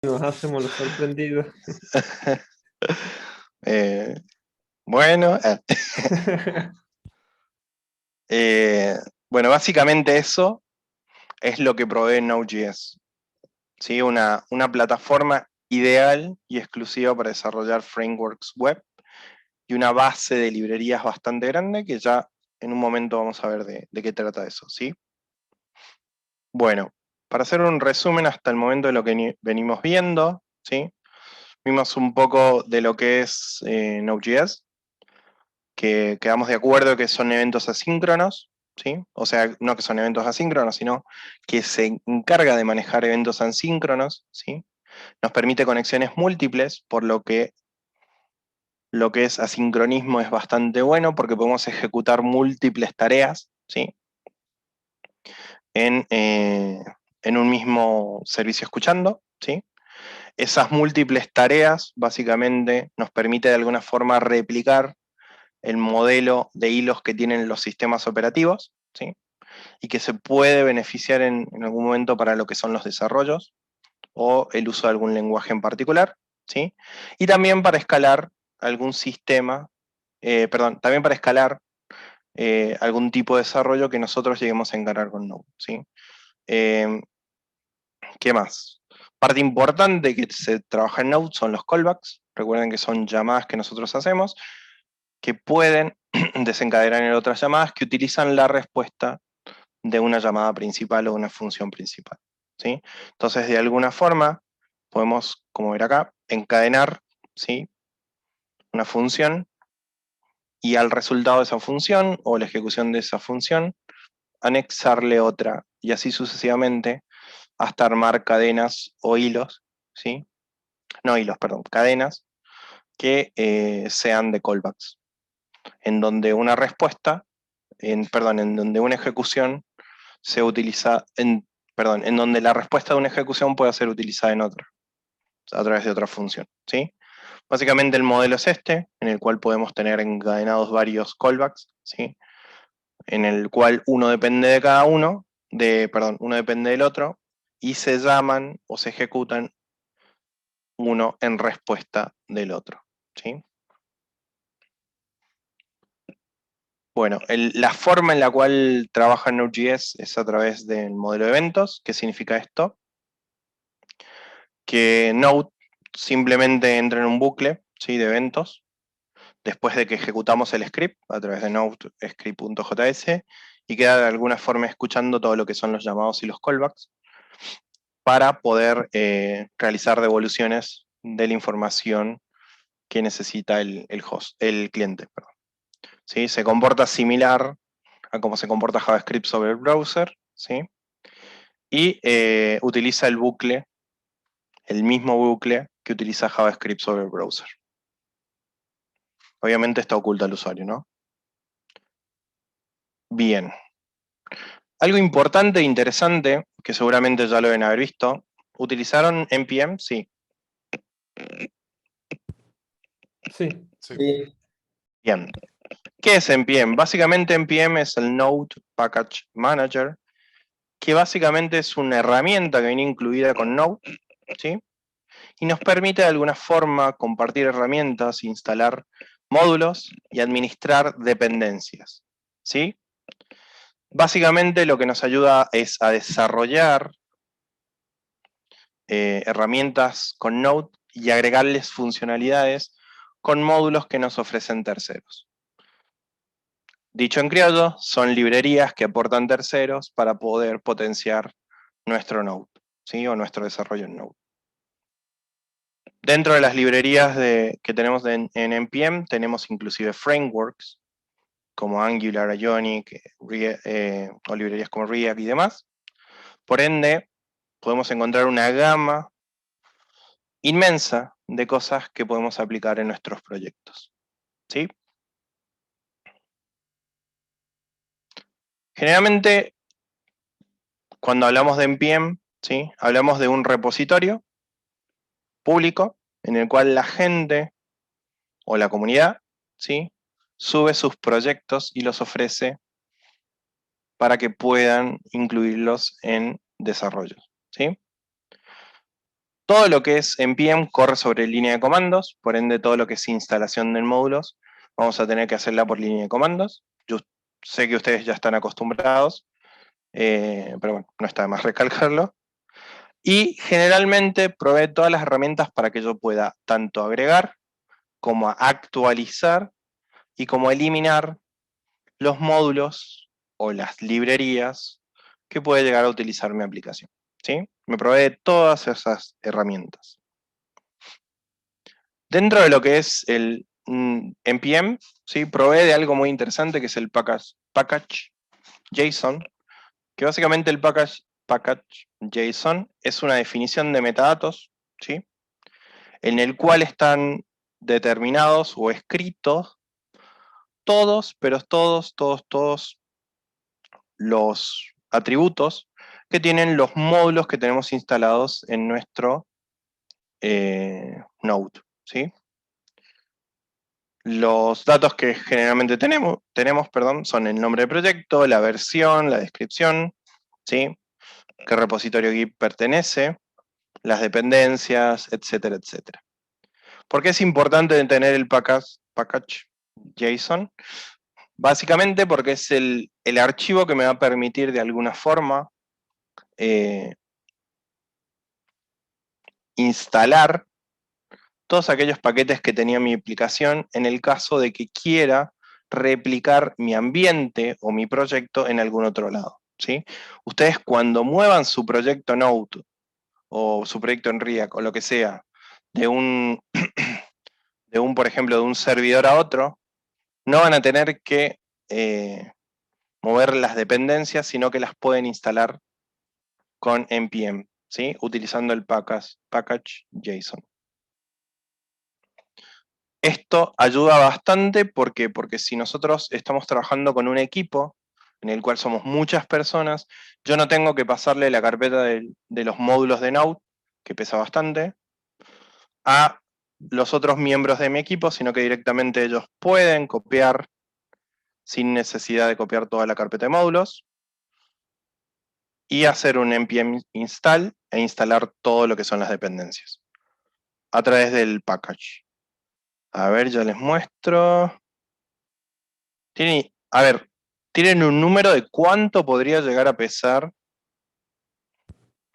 Nos hacemos los sorprendidos. Eh, bueno, bueno, básicamente eso es lo que provee Node.js. ¿Sí? Una plataforma ideal y exclusiva para desarrollar frameworks web y una base de librerías bastante grande que ya en un momento vamos a ver de qué trata eso, ¿sí? Bueno, para hacer un resumen hasta el momento de lo que venimos viendo, ¿sí? Vimos un poco de lo que es Node.js, que quedamos de acuerdo que son eventos asíncronos, ¿sí? O sea, no que son eventos asíncronos, sino que se encarga de manejar eventos asíncronos, ¿sí? Nos permite conexiones múltiples, por lo que es asincronismo es bastante bueno, porque podemos ejecutar múltiples tareas, ¿sí? En un mismo servicio escuchando, ¿sí? Esas múltiples tareas básicamente nos permite de alguna forma replicar el modelo de hilos que tienen los sistemas operativos, ¿sí? Y que se puede beneficiar en algún momento para lo que son los desarrollos o el uso de algún lenguaje en particular, ¿sí? Y también para escalar algún sistema, también para escalar algún tipo de desarrollo que nosotros lleguemos a encarar con Node, ¿sí? Eh, ¿Qué más? Parte importante que se trabaja en Node son los callbacks. Recuerden que son llamadas que nosotros hacemos que pueden desencadenar en otras llamadas que utilizan la respuesta de una llamada principal o una función principal, ¿sí? Entonces, de alguna forma, podemos, como ver acá, encadenar, ¿sí? Una función y al resultado de esa función o la ejecución de esa función, anexarle otra y así sucesivamente hasta armar cadenas o hilos, ¿sí? No hilos, perdón, cadenas que sean de callbacks, en donde una respuesta, en donde una ejecución se utiliza, en donde la respuesta de una ejecución pueda ser utilizada en otra, a través de otra función, ¿sí? Básicamente el modelo es este, en el cual podemos tener encadenados varios callbacks, ¿sí? En el cual uno depende de cada uno, uno depende del otro, y se llaman o se ejecutan uno en respuesta del otro, ¿sí? Bueno, la forma en la cual trabaja Node.js es a través del modelo de eventos. ¿Qué significa esto? Que Node simplemente entra en un bucle, ¿sí? De eventos, después de que ejecutamos el script a través de node script.js y queda de alguna forma escuchando todo lo que son los llamados y los callbacks para poder realizar devoluciones de la información que necesita el host, el cliente. Perdón. ¿Sí? Se comporta similar a cómo se comporta JavaScript sobre el browser, ¿sí? Y utiliza el mismo bucle que utiliza JavaScript sobre el browser. Obviamente está oculta al usuario, ¿no? Bien. Algo importante e interesante, que seguramente ya lo deben haber visto, ¿utilizaron NPM? Sí. Sí. Sí. Bien. ¿Qué es NPM? Básicamente NPM es el Node Package Manager, que básicamente es una herramienta que viene incluida con Node, ¿sí? Y nos permite de alguna forma compartir herramientas, instalar módulos y administrar dependencias, ¿sí? Básicamente lo que nos ayuda es a desarrollar herramientas con Node y agregarles funcionalidades con módulos que nos ofrecen terceros. Dicho en criollo, son librerías que aportan terceros para poder potenciar nuestro Node, ¿sí? O nuestro desarrollo en Node. Dentro de las librerías que tenemos en NPM, tenemos inclusive frameworks como Angular, Ionic, o librerías como React y demás. Por ende, podemos encontrar una gama inmensa de cosas que podemos aplicar en nuestros proyectos, ¿sí? Generalmente, cuando hablamos de NPM, ¿sí? Hablamos de un repositorio público en el cual la gente o la comunidad, ¿sí? Sube sus proyectos y los ofrece para que puedan incluirlos en desarrollo, ¿sí? Todo lo que es npm corre sobre línea de comandos, por ende todo lo que es instalación de módulos vamos a tener que hacerla por línea de comandos. Yo sé que ustedes ya están acostumbrados, pero bueno, no está de más recalcarlo. Y generalmente provee todas las herramientas para que yo pueda tanto agregar, como actualizar y como eliminar los módulos o las librerías que puede llegar a utilizar mi aplicación. ¿Sí? Me provee todas esas herramientas. Dentro de lo que es el npm, ¿sí? Provee de algo muy interesante que es el package JSON, que básicamente el package JSON es una definición de metadatos, ¿sí? En el cual están determinados o escritos todos, pero todos los atributos que tienen los módulos que tenemos instalados en nuestro Node, ¿sí? Los datos que generalmente tenemos, son el nombre del proyecto, la versión, la descripción, ¿sí? Qué repositorio Git pertenece, las dependencias, etcétera. ¿Por qué es importante tener el package JSON? Básicamente porque es el archivo que me va a permitir de alguna forma instalar todos aquellos paquetes que tenía mi aplicación en el caso de que quiera replicar mi ambiente o mi proyecto en algún otro lado, ¿sí? Ustedes cuando muevan su proyecto Node o su proyecto en React o lo que sea, de un, por ejemplo, de un servidor a otro, no van a tener que mover las dependencias, sino que las pueden instalar con npm, ¿sí? Utilizando el package JSON. Esto ayuda bastante porque si nosotros estamos trabajando con un equipo en el cual somos muchas personas, yo no tengo que pasarle la carpeta de los módulos de Node, que pesa bastante, a los otros miembros de mi equipo, sino que directamente ellos pueden copiar sin necesidad de copiar toda la carpeta de módulos y hacer un npm install e instalar todo lo que son las dependencias a través del package. A ver, ya les muestro. ¿Tienen un número de cuánto podría llegar a pesar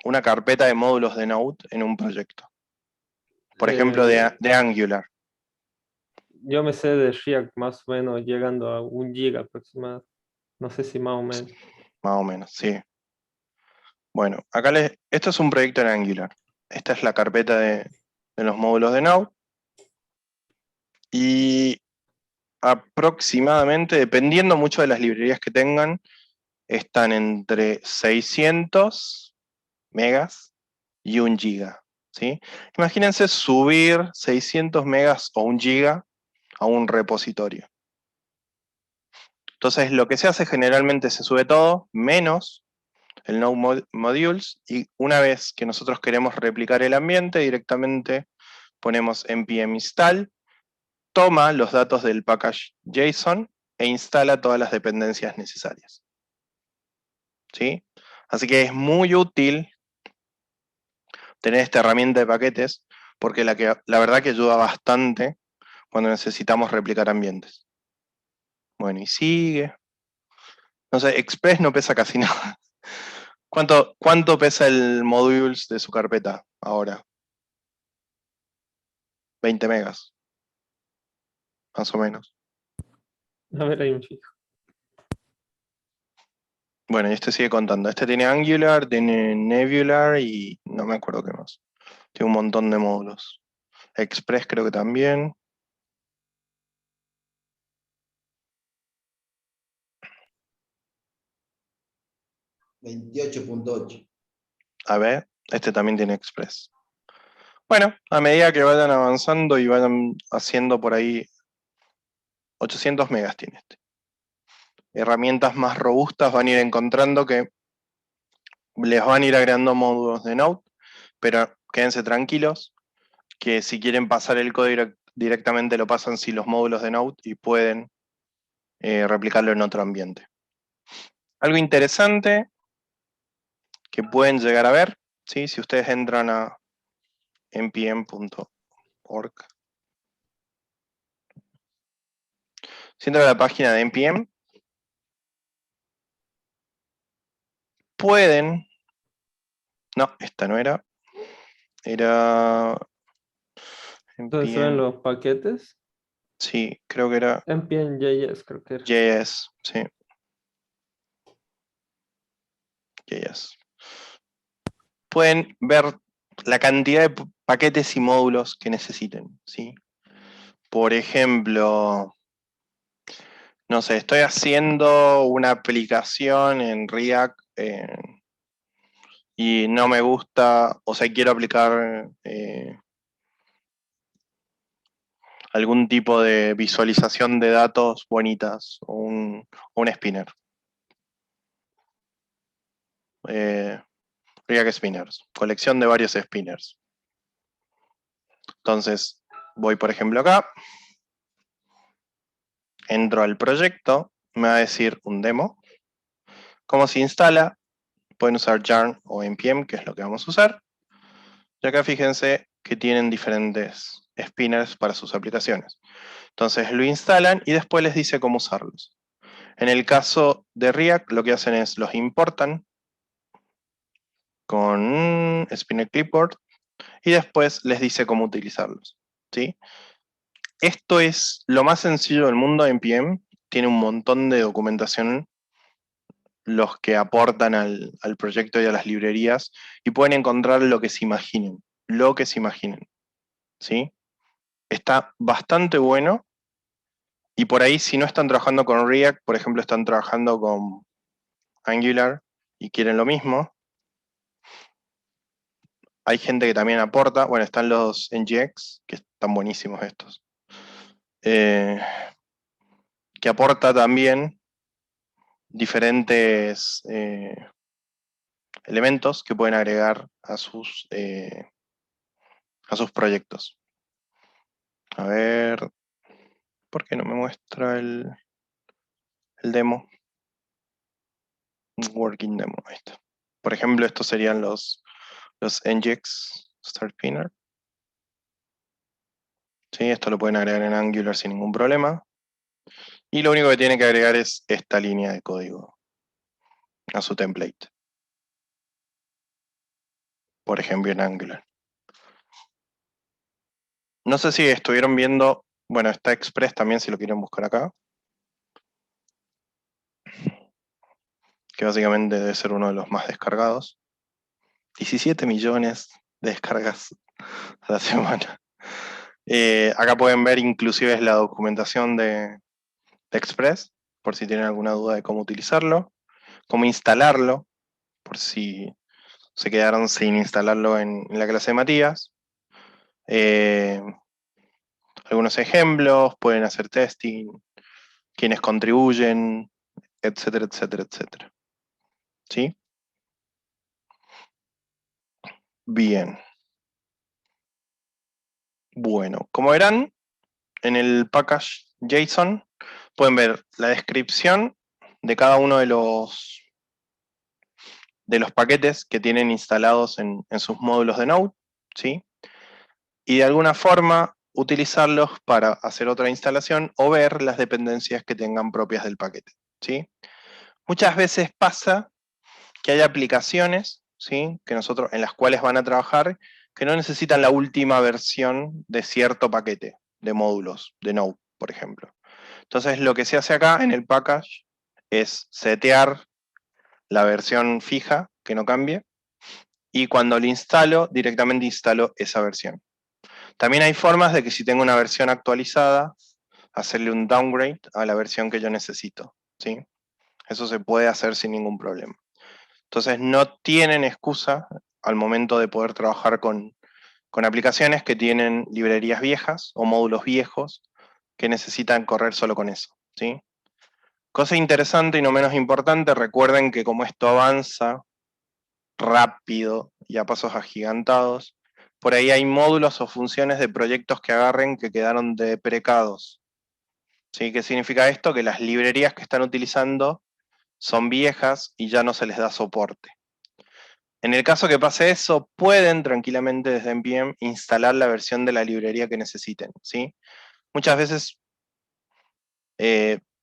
una carpeta de módulos de Node en un proyecto? Por ejemplo, de Angular. Yo me sé de React más o menos llegando a 1 GB aproximadamente. No sé si más o menos. Más o menos, sí. Bueno, esto es un proyecto en Angular. Esta es la carpeta de los módulos de Node. Y aproximadamente, dependiendo mucho de las librerías que tengan, están entre 600 megas y 1 giga, ¿sí? Imagínense subir 600 megas o 1 giga a un repositorio. Entonces lo que se hace generalmente se sube todo, menos el Node Modules, y una vez que nosotros queremos replicar el ambiente, directamente ponemos npm install, toma los datos del package JSON e instala todas las dependencias necesarias. ¿Sí? Así que es muy útil tener esta herramienta de paquetes, porque la verdad que ayuda bastante cuando necesitamos replicar ambientes. Bueno, y sigue. No sé, Express no pesa casi nada. ¿Cuánto pesa el modules de su carpeta ahora? 20 megas, más o menos. A ver, ahí me fijo. Bueno, y este sigue contando. Este tiene Angular, tiene Nebular y no me acuerdo qué más. Tiene un montón de módulos. Express creo que también. $28.8. A ver, este también tiene Express. Bueno, a medida que vayan avanzando y vayan haciendo por ahí, 800 megas tiene este. Herramientas más robustas van a ir encontrando que les van a ir agregando módulos de Node, pero quédense tranquilos, que si quieren pasar el código directamente lo pasan sin los módulos de Node y pueden replicarlo en otro ambiente. Algo interesante que pueden llegar a ver, ¿sí? Si ustedes entran a npm.org. Si entro a la página de npm, pueden... No, esta no era. Era... Entonces se ven npm... los paquetes. Sí, creo que era npm.js, creo que era. JS, sí. JS. Pueden ver la cantidad de paquetes y módulos que necesiten, ¿sí? Por ejemplo, no sé, estoy haciendo una aplicación en React y no me gusta, o sea, quiero aplicar algún tipo de visualización de datos bonitas o un spinner. React Spinners, colección de varios spinners. Entonces, voy por ejemplo acá, entro al proyecto, me va a decir un demo. ¿Cómo se instala? Pueden usar yarn o npm, que es lo que vamos a usar. Y acá fíjense que tienen diferentes spinners para sus aplicaciones. Entonces lo instalan y después les dice cómo usarlos. En el caso de React, lo que hacen es los importan con Spinner Clipboard y después les dice cómo utilizarlos, ¿sí? Esto es lo más sencillo del mundo. npm tiene un montón de documentación los que aportan al proyecto y a las librerías y pueden encontrar lo que se imaginen, ¿sí? Está bastante bueno y por ahí si no están trabajando con React, por ejemplo están trabajando con Angular y quieren lo mismo, hay gente que también aporta, bueno, están los NGX, que están buenísimos estos, que aporta también diferentes elementos que pueden agregar a sus proyectos. A ver, ¿por qué no me muestra el demo? Working demo, ahí está. Por ejemplo, estos serían los NGX Start Spinner. ¿Sí? Esto lo pueden agregar en Angular sin ningún problema. Y lo único que tienen que agregar es esta línea de código a su template. Por ejemplo, en Angular. No sé si estuvieron viendo, bueno, está Express también si lo quieren buscar acá. Que básicamente debe ser uno de los más descargados. 17 millones de descargas a la semana. Acá pueden ver inclusive la documentación de Express, por si tienen alguna duda de cómo utilizarlo, cómo instalarlo, por si se quedaron sin instalarlo en la clase de Matías. Algunos ejemplos, pueden hacer testing, quienes contribuyen, etcétera, etcétera, etcétera. ¿Sí? Bien. Bueno, como verán, en el package JSON pueden ver la descripción de cada uno de los paquetes que tienen instalados en sus módulos de Node, ¿sí? Y de alguna forma utilizarlos para hacer otra instalación o ver las dependencias que tengan propias del paquete, ¿sí? Muchas veces pasa que hay aplicaciones, ¿sí? En las cuales van a trabajar que no necesitan la última versión de cierto paquete de módulos de Node, por ejemplo. Entonces lo que se hace acá en el package es setear la versión fija, que no cambie, y cuando lo instalo, directamente instalo esa versión. También hay formas de que si tengo una versión actualizada, hacerle un downgrade a la versión que yo necesito, ¿sí? Eso se puede hacer sin ningún problema. Entonces no tienen excusa al momento de poder trabajar con aplicaciones que tienen librerías viejas o módulos viejos que necesitan correr solo con eso, ¿sí? Cosa interesante y no menos importante, recuerden que como esto avanza rápido y a pasos agigantados, por ahí hay módulos o funciones de proyectos que agarren que quedaron deprecados. ¿Sí? ¿Qué significa esto? Que las librerías que están utilizando son viejas y ya no se les da soporte. En el caso que pase eso, pueden tranquilamente desde npm instalar la versión de la librería que necesiten, ¿sí? Muchas veces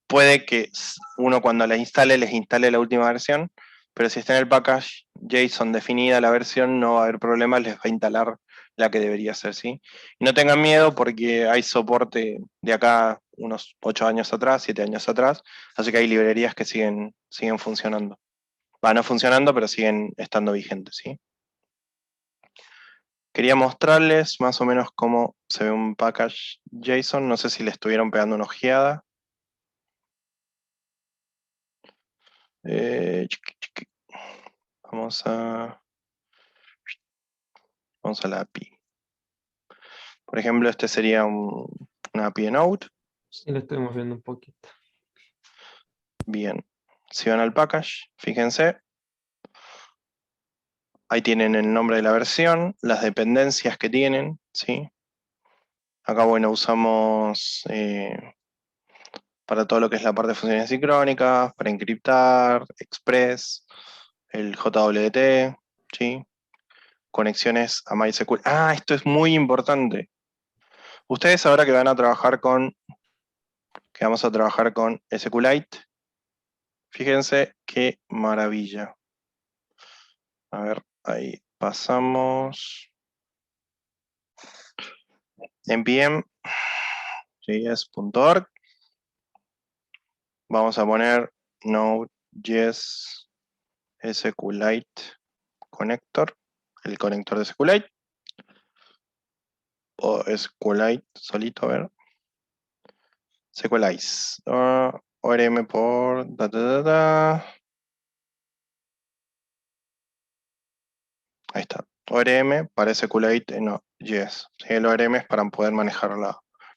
puede que uno cuando la instale, les instale la última versión, pero si está en el package JSON definida la versión, no va a haber problema, les va a instalar la que debería ser, ¿sí? Y no tengan miedo porque hay soporte de acá unos 8 años atrás, 7 años atrás, así que hay librerías que siguen funcionando. Va, no funcionando, pero siguen estando vigentes, ¿sí? Quería mostrarles más o menos cómo se ve un package JSON, no sé si le estuvieron pegando una ojeada. Vamos a la API. Por ejemplo, este sería una API de Node. Sí, lo estuvimos viendo un poquito. Bien. Si van al package, fíjense. Ahí tienen el nombre de la versión, las dependencias que tienen, ¿sí? Acá, bueno, usamos para todo lo que es la parte de funciones sincrónicas, para encriptar, Express, el JWT, ¿sí? Conexiones a MySQL. Ah, esto es muy importante. Ustedes ahora que vamos a trabajar con SQLite, fíjense qué maravilla. A ver, ahí pasamos. npm js.org. Vamos a poner Node.js SQLite Connector, el conector de SQLite. O SQLite solito, a ver. SQLize. ORM por Ahí está. ORM para SQLite Node.js. ¿Sí? El ORM es para poder manejar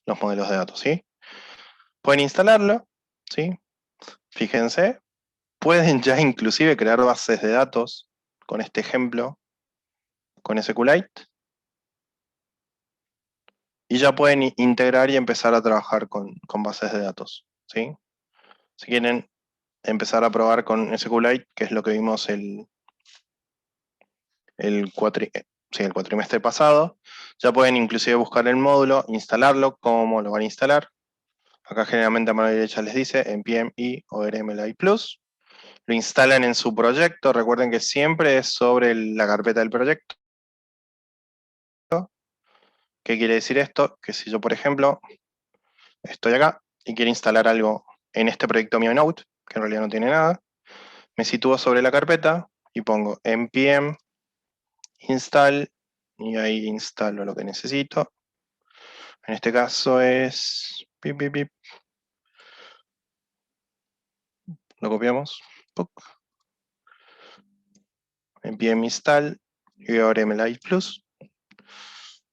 los modelos de datos, ¿sí? Pueden instalarlo, ¿sí? Fíjense. Pueden ya inclusive crear bases de datos con este ejemplo, con SQLite. Y ya pueden integrar y empezar a trabajar con bases de datos, ¿sí? Si quieren empezar a probar con SQLite, que es lo que vimos el cuatrimestre pasado, ya pueden inclusive buscar el módulo, instalarlo, cómo lo van a instalar. Acá generalmente a mano derecha les dice npm i ormli plus. Lo instalan en su proyecto, recuerden que siempre es sobre la carpeta del proyecto. ¿Qué quiere decir esto? Que si yo, por ejemplo, estoy acá y quiero instalar algo en este proyecto mío Node, que en realidad no tiene nada, me sitúo sobre la carpeta y pongo npm install y ahí instalo lo que necesito. En este caso es pip, pip, pip. Lo copiamos, npm install y ormli plus.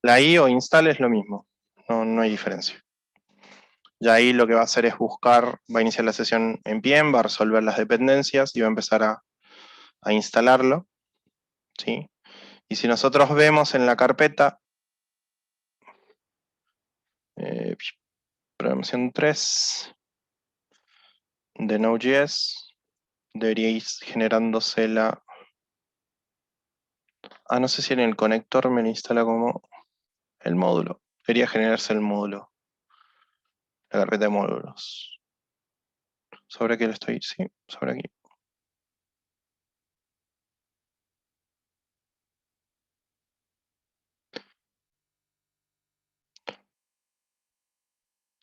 La i o install es lo mismo, no hay diferencia. Y ahí lo que va a hacer es buscar, va a iniciar la sesión npm, va a resolver las dependencias y va a empezar a instalarlo, ¿sí? Y si nosotros vemos en la carpeta, programación 3 de Node.js, debería ir generándose no sé si en el conector me lo instala como el módulo. Debería generarse el módulo, la carpeta de módulos. ¿Sobre qué lo estoy? Sí, sobre aquí.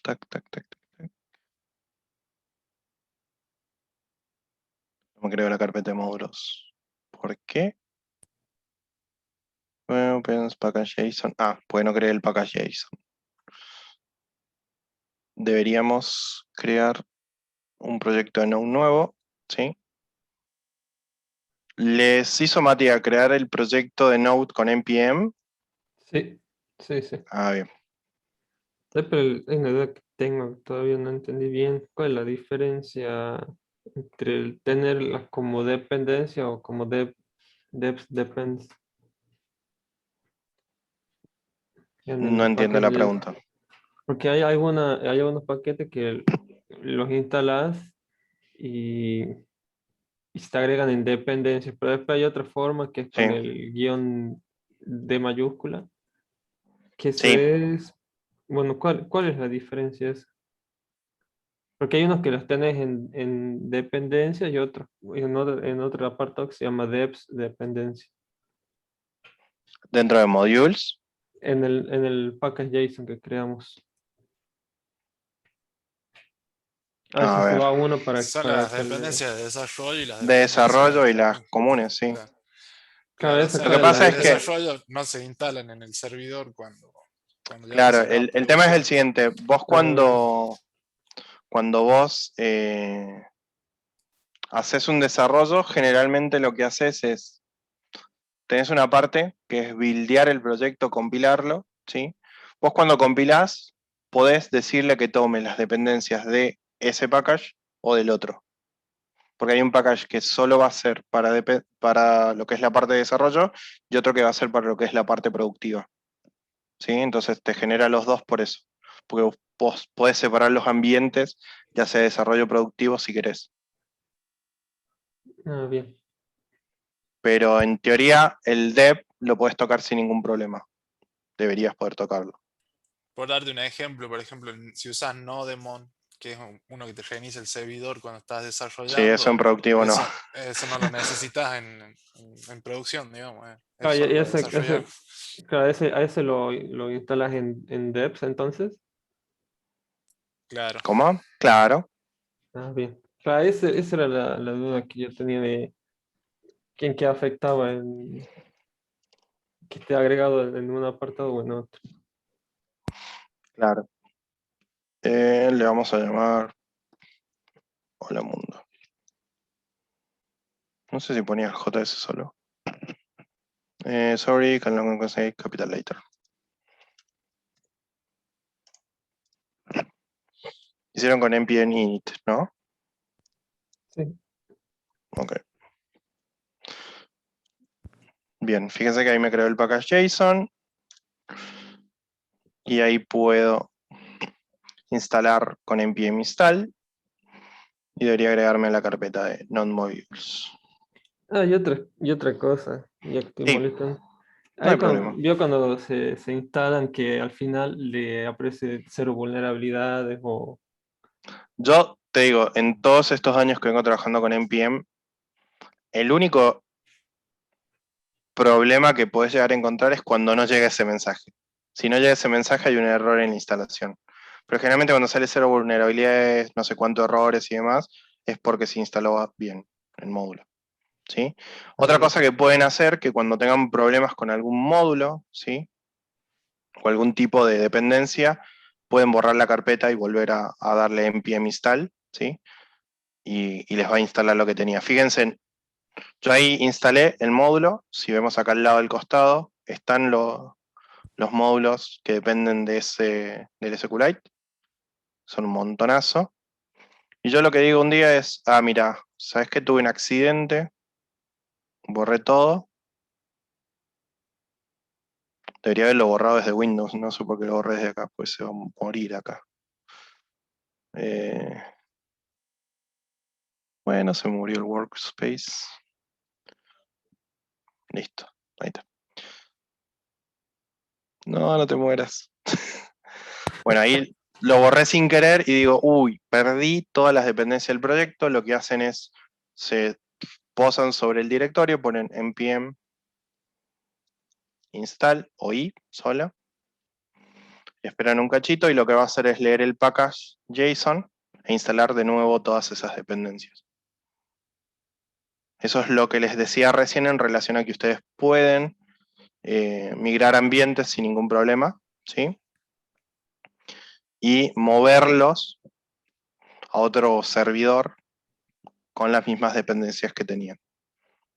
Tac, tac, tac, tac, tac. No me creo la carpeta de módulos. ¿Por qué? Bueno, package JSON. Pues no creé el package JSON. Deberíamos crear un proyecto de Node nuevo, ¿sí? ¿Les hizo Mati a crear el proyecto de Node con npm? Sí, sí, sí. Bien. Pero es una duda que tengo, todavía no entendí bien cuál es la diferencia entre el tenerlas como dependencia o como deps depends. En No el entiendo la package, pregunta. porque hay hay algunos paquetes que los instalas y y se te agregan en dependencias, pero después hay otra forma que es Sí, con el guión D mayúscula, que eso sí. es, bueno, ¿cuál es la diferencia? Porque hay unos que los tenés en dependencia y otros en otro apartado que se llama deps dependencia. Dentro de modules. En el package JSON que creamos. A A veces se ver. va uno Son para las que el... dependencias de desarrollo y las De dependencias desarrollo y las de... comunes, sí. Claro, Cada claro, o vez sea, Lo que acá las la pasa de es que, diferencia. desarrollo no se instalan en el servidor cuando ya claro, pasan a el tema es el producción. siguiente. Vos Ah, cuando vos haces un desarrollo, generalmente lo que haces es, tenés una parte que es buildear el proyecto, compilarlo, ¿sí? Vos cuando compilás, podés decirle que tome las dependencias de ese package o del otro. Porque hay un package que solo va a ser para lo que es la parte de desarrollo y otro que va a ser para lo que es la parte productiva. ¿Sí? Entonces te genera los dos por eso. Porque vos podés separar los ambientes, ya sea desarrollo productivo si querés. bien. Pero en teoría el dev lo puedes tocar sin ningún problema. Deberías poder tocarlo. Por darte un ejemplo, por ejemplo, si usas Nodemon, que es uno que te reinicia el servidor cuando estás Sí, eso en desarrollando, productivo no. eso no lo necesitas en producción, digamos, es Claro, solo para desarrollar. claro, a ese lo instalas en deps entonces. Claro. ¿Cómo? Claro. Bien. Claro, esa era la duda que yo tenía de quién que afectaba que esté agregado en un apartado o en otro. Claro. Le vamos a llamar Hola Mundo. No sé si ponía JS solo. Sorry, can no say capital later. Hicieron con npm init, ¿no? Sí. Ok. Bien, fíjense que ahí me creó el package JSON y ahí puedo instalar con npm install y debería agregarme a la carpeta de non-modules. Y otra cosa, ya que estoy Sí, molestando. no hay Ahí problema. vio cuando se instalan que al final le aparece cero vulnerabilidades o... Yo te digo, en todos estos años que vengo trabajando con npm, el único problema que podés llegar a encontrar es cuando no llega ese mensaje. Si no llega ese mensaje hay un error en la instalación. Pero generalmente cuando sale cero vulnerabilidades, no sé cuántos errores y demás, es porque se instaló bien el módulo. ¿Sí? Otra Bien. cosa que pueden hacer, que cuando tengan problemas con algún módulo, ¿sí? O algún tipo de dependencia, pueden borrar la carpeta y volver a darle npm install, ¿sí? Y les va a instalar lo que tenía. Fíjense, yo ahí instalé el módulo, si vemos acá al lado del costado, están los módulos que dependen del SQLite, son un montonazo. Y yo lo que digo un día es, mira, ¿sabes que tuve un accidente? Borré todo. Debería haberlo borrado desde Windows, no sé por qué lo borré desde acá, pues se va a morir acá. Eh, bueno, se murió el workspace. Listo, ahí está. No, no te mueras. Bueno, ahí lo borré sin querer y digo, uy, perdí todas las dependencias del proyecto. Lo que hacen es, se posan sobre el directorio, ponen npm install o i sola, esperan un cachito y lo que va a hacer es leer el package JSON e instalar de nuevo todas esas dependencias. Eso es lo que les decía recién en relación a que ustedes pueden migrar ambientes sin ningún problema, ¿sí? Y moverlos a otro servidor con las mismas dependencias que tenían,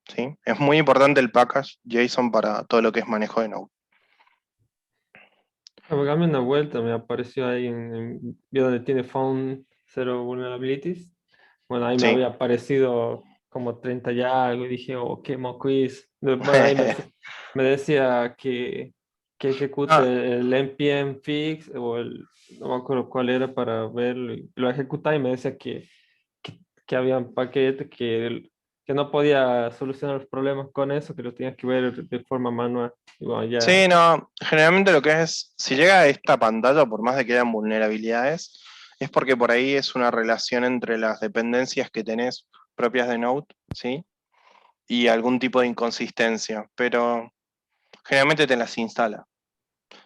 ¿sí? Es muy importante el package JSON para todo lo que es manejo de Node. Dame una vuelta, me apareció ahí vio donde tiene Found Zero Vulnerabilities. Bueno, ahí me ¿Sí? había aparecido como 30 y algo y dije, oh, qué moquiz. Bueno, ahí me decía que ejecute Ah, el npm fix no me acuerdo cuál era para verlo. Y lo ejecutaba y me decía que había un paquete que que no podía solucionar los problemas con eso, que lo tenías que ver de forma manual. Y bueno, ya. Sí, no, generalmente lo que es, si llega a esta pantalla, por más de que hayan vulnerabilidades, es porque por ahí es una relación entre las dependencias que tenés propias de Node, ¿sí? Y algún tipo de inconsistencia, pero generalmente te las instala.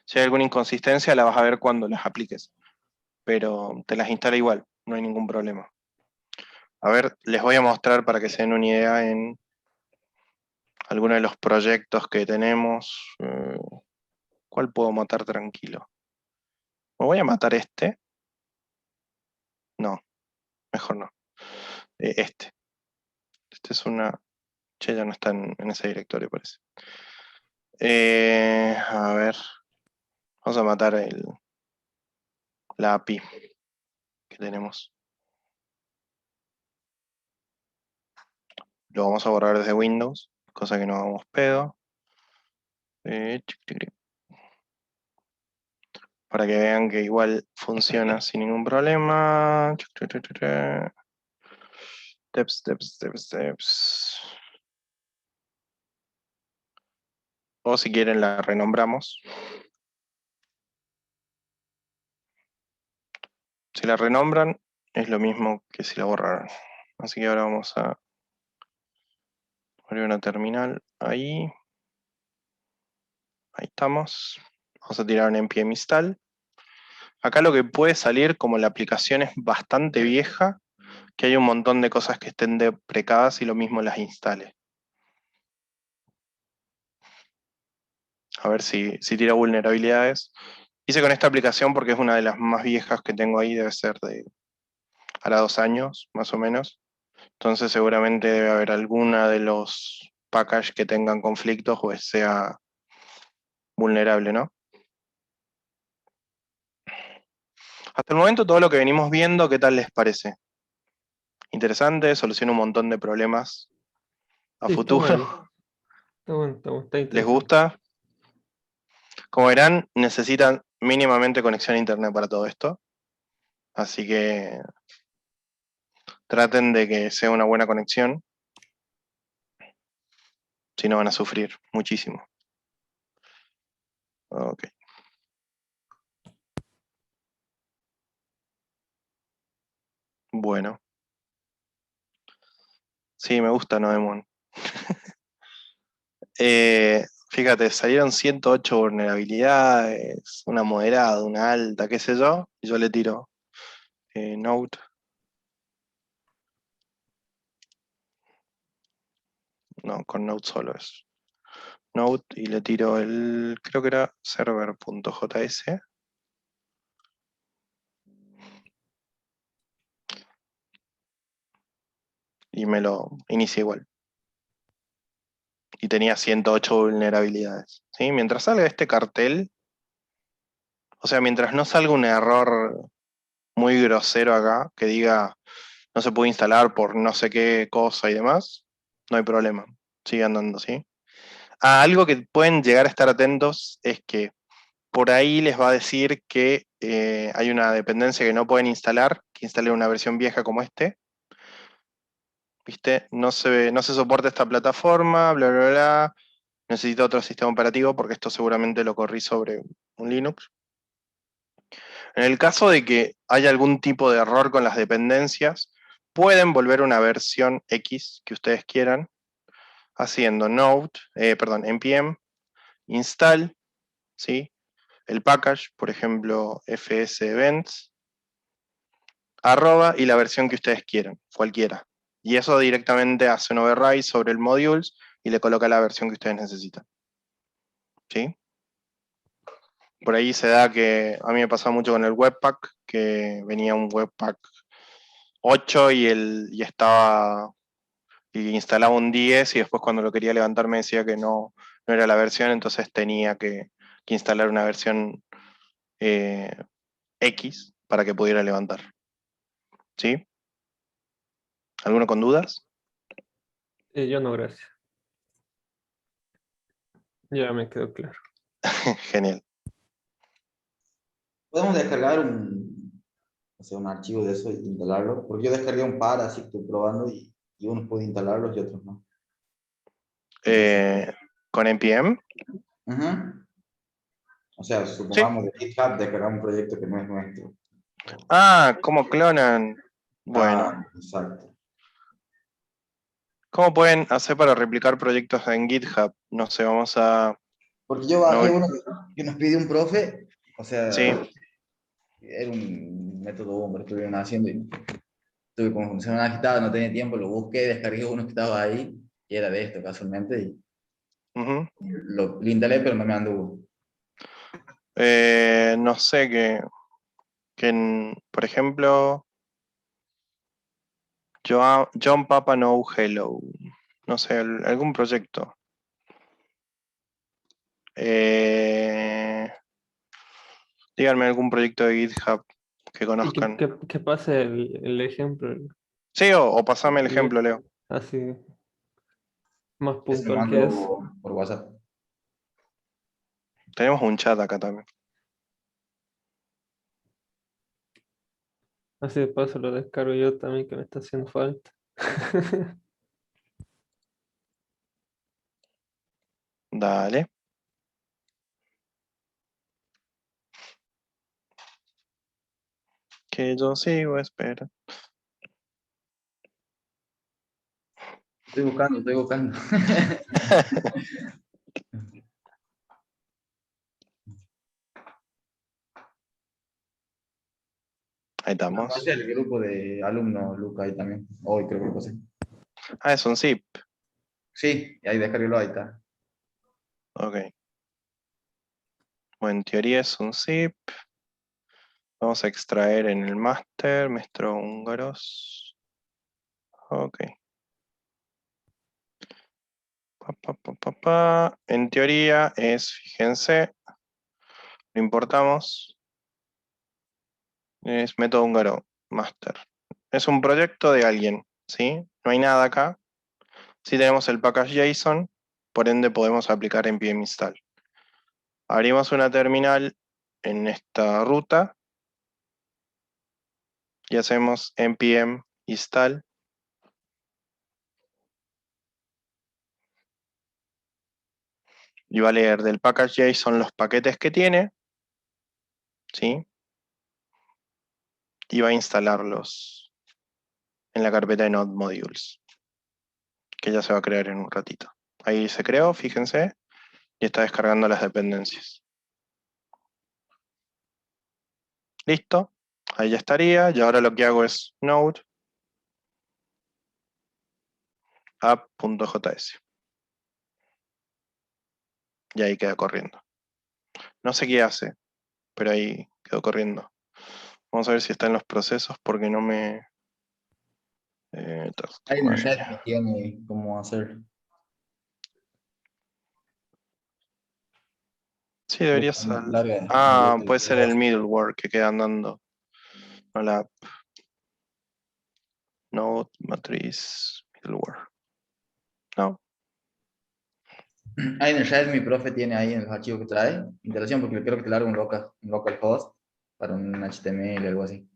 Si hay alguna inconsistencia, la vas a ver cuando las apliques, pero te las instala igual, no hay ningún problema. A ver, les voy a mostrar para que se den una idea en algunos de los proyectos que tenemos. ¿Cuál puedo matar tranquilo? ¿Me voy a matar este? No, mejor no. Este. Este es una... Che, ya no está en ese directorio, parece. A ver. Vamos a matar la API que tenemos. Lo vamos a borrar desde Windows, cosa que no hagamos pedo. Para que vean que igual funciona sin ningún problema. Steps. O si quieren la renombramos. Si la renombran, es lo mismo que si la borraran. Así que ahora vamos a abrir una terminal ahí. Ahí estamos. Vamos a tirar un npm install. Acá lo que puede salir, como la aplicación es bastante vieja, que hay un montón de cosas que estén deprecadas y lo mismo las instale. A ver si tira vulnerabilidades. Hice con esta aplicación porque es una de las más viejas que tengo ahí, debe ser de hará 2 años, más o menos. Entonces seguramente debe haber alguna de los packages que tengan conflictos o sea vulnerable, ¿no? Hasta el momento todo lo que venimos viendo, ¿qué tal les parece? Interesante, soluciona un montón de problemas a Sí, está futuro. bueno. Está bueno, está ¿Les interesante. gusta? Como verán, necesitan mínimamente conexión a internet para todo esto. Así que traten de que sea una buena conexión. Si no van a sufrir muchísimo. Ok. Bueno. Sí, me gusta Noemon. Fíjate, salieron 108 vulnerabilidades, una moderada, una alta, qué sé yo, y yo le tiro Node. No, con Node solo es. Node y le tiro creo que era server.js. Y me lo inicia igual. Y tenía 108 vulnerabilidades. ¿Sí? Mientras salga este cartel, o sea, mientras no salga un error muy grosero acá, que diga no se puede instalar por no sé qué cosa y demás, no hay problema. Sigue andando, ¿sí? Algo que pueden llegar a estar atentos es que por ahí les va a decir que hay una dependencia que no pueden instalar, que instalen una versión vieja como este. ¿Viste? No se soporta esta plataforma, bla, bla, bla. Necesito otro sistema operativo porque esto seguramente lo corrí sobre un Linux. En el caso de que haya algún tipo de error con las dependencias, pueden volver una versión X que ustedes quieran, haciendo npm install, ¿sí? El package, por ejemplo, fsevents, @ y la versión que ustedes quieran, cualquiera. Y eso directamente hace un override sobre el modules y le coloca la versión que ustedes necesitan. ¿Sí? Por ahí se da que a mí me pasaba mucho con el Webpack, que venía un Webpack 8 y instalaba un 10 y después cuando lo quería levantar me decía que no era la versión, entonces tenía que instalar una versión X para que pudiera levantar. ¿Sí? ¿Alguno con dudas? Yo no, gracias. Ya me quedó claro. Genial. Podemos descargar o sea, un archivo de eso e instalarlo, porque yo descargué un par, así que estoy probando y y unos puede instalarlos y otros no. Con npm. Ajá. O sea, Sí. supongamos de GitHub descargamos un proyecto que no es nuestro. Ah, ¿cómo clonan? Bueno, Ah, exacto. ¿cómo pueden hacer para replicar proyectos en GitHub? No sé, vamos a... Porque yo No, bajé uno que nos pidió un profe, o sí. sea, era un método Umber, estuvieron haciendo y tuve como función agitada, no tenía tiempo, lo busqué, descargué uno que estaba ahí, y era de esto casualmente, y Ujú. lo instalé, pero no me anduvo. No sé, por ejemplo, John Papa No Hello. No sé, algún proyecto. Díganme algún proyecto de GitHub que Y conozcan. que pase el ejemplo, Sí, o pasame el y ejemplo, Leo. así más Ya se lo puntual que es. mando por WhatsApp. Tenemos un chat acá también. Así de paso lo descargo yo también, que me está haciendo falta. Dale. Que yo sigo, espera. Estoy buscando, estoy buscando. Ahí Lo estamos. pasé al grupo de alumnos, Luca, ahí también. Hoy creo que lo pasé. Ah, es un zip. Sí, ahí descarguelo, ahí está. Ok. Bueno, en teoría es un zip. Vamos a extraer en el master, maestro húngaros. Ok. En teoría es, fíjense, lo importamos. Es método húngaro master. Es un proyecto de alguien, ¿sí? No hay nada acá. Sí tenemos el package JSON, por ende podemos aplicar npm install. Abrimos una terminal en esta ruta y hacemos npm install. Y va a leer del package JSON los paquetes que tiene, ¿sí? Y va a instalarlos en la carpeta de Node Modules, que ya se va a crear en un ratito. Ahí se creó, fíjense, y está descargando las dependencias. Listo, ahí ya estaría, y ahora lo que hago es node app.js. Y ahí queda corriendo. No sé qué hace, pero ahí quedó corriendo. Vamos a ver si está en los procesos porque no me... Ahí en el chat me tiene cómo hacer. Sí, debería Luca, ser. larga, Ah, directo puede de ser el WhatsApp. middleware que queda andando. No la app. Node, matriz, middleware. No. Ahí en el chat mi profe tiene ahí en los archivos que trae, instalación, porque creo que te larga un localhost para un HTML o algo así.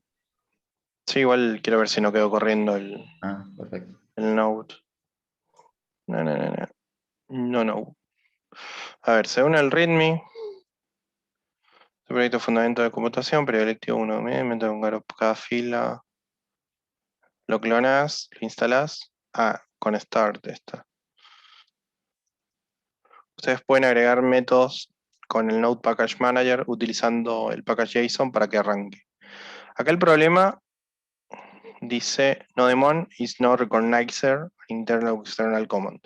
Sí, igual quiero ver si no quedó corriendo Ah, perfecto. el Node. No, no, no, no. No, no. A ver, según el README, el proyecto fundamento de computación, periodo electivo 1, mete un garo cada fila. Lo clonas, lo instalas. Ah, con start está. Ustedes pueden agregar métodos con el Node Package Manager utilizando el package JSON para que arranque. Acá el problema dice nodemon is not recognizer internal or external command.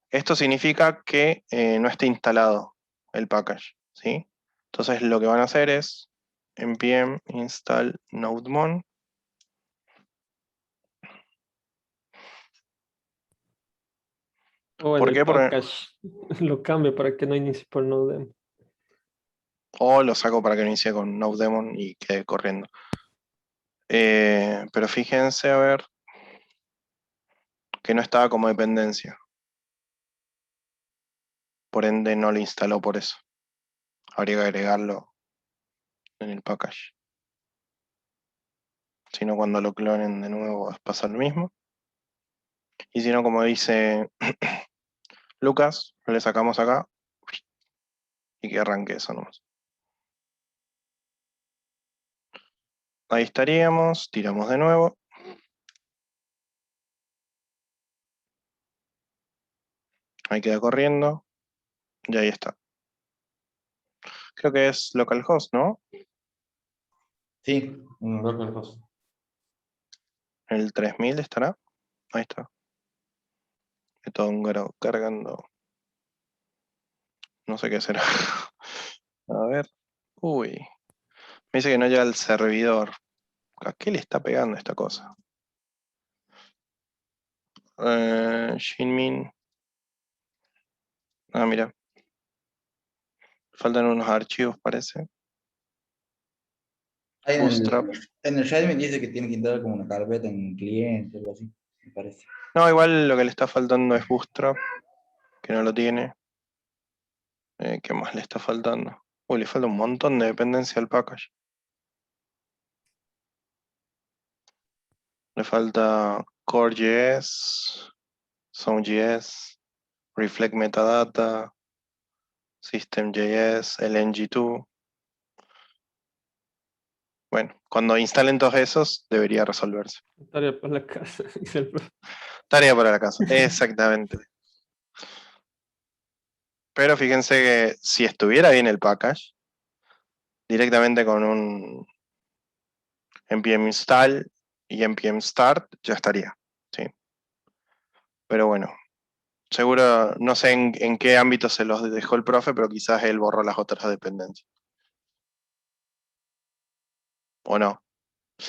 Esto significa que no está instalado el package, ¿sí? Entonces lo que van a hacer es npm install nodemon. O en ¿Por el qué? package lo cambio para que no inicie por Node. O lo saco para que no inicie con nodemon y quede corriendo. Pero fíjense a ver que no estaba como dependencia. Por ende no lo instaló por eso. Habría que agregarlo en el package. Si no, cuando lo clonen de nuevo pasa lo mismo. Y si no, como dice Lucas, le sacamos acá y que arranque eso nomás. Ahí estaríamos, tiramos de nuevo. Ahí queda corriendo. Y ahí está. Creo que es localhost, ¿no? Sí, un localhost. El 3000 estará. Ahí está. Está húngaro cargando. No sé qué será. A ver. Uy. Me dice que no llega al servidor. ¿A qué le está pegando esta cosa? Shinmin. Ah, mira. Faltan unos archivos, parece. Ahí Bootstrap. en el Redmi dice que tiene que entrar como una carpeta en cliente, algo así, me parece. No, igual lo que le está faltando es Bootstrap, que no lo tiene. ¿Qué más le está faltando? Uy, le falta un montón de dependencia al package. Le falta Core.js, Sound.js, Reflect Metadata, System.js, LNG2. Bueno, cuando instalen todos esos, debería resolverse. Tarea para la casa, dice el profe. Tarea para la casa, exactamente. Pero fíjense que si estuviera bien el package, directamente con un npm install y npm start ya estaría, ¿sí? Pero bueno, seguro, no sé en qué ámbito se los dejó el profe, pero quizás él borró las otras dependencias. ¿O no? No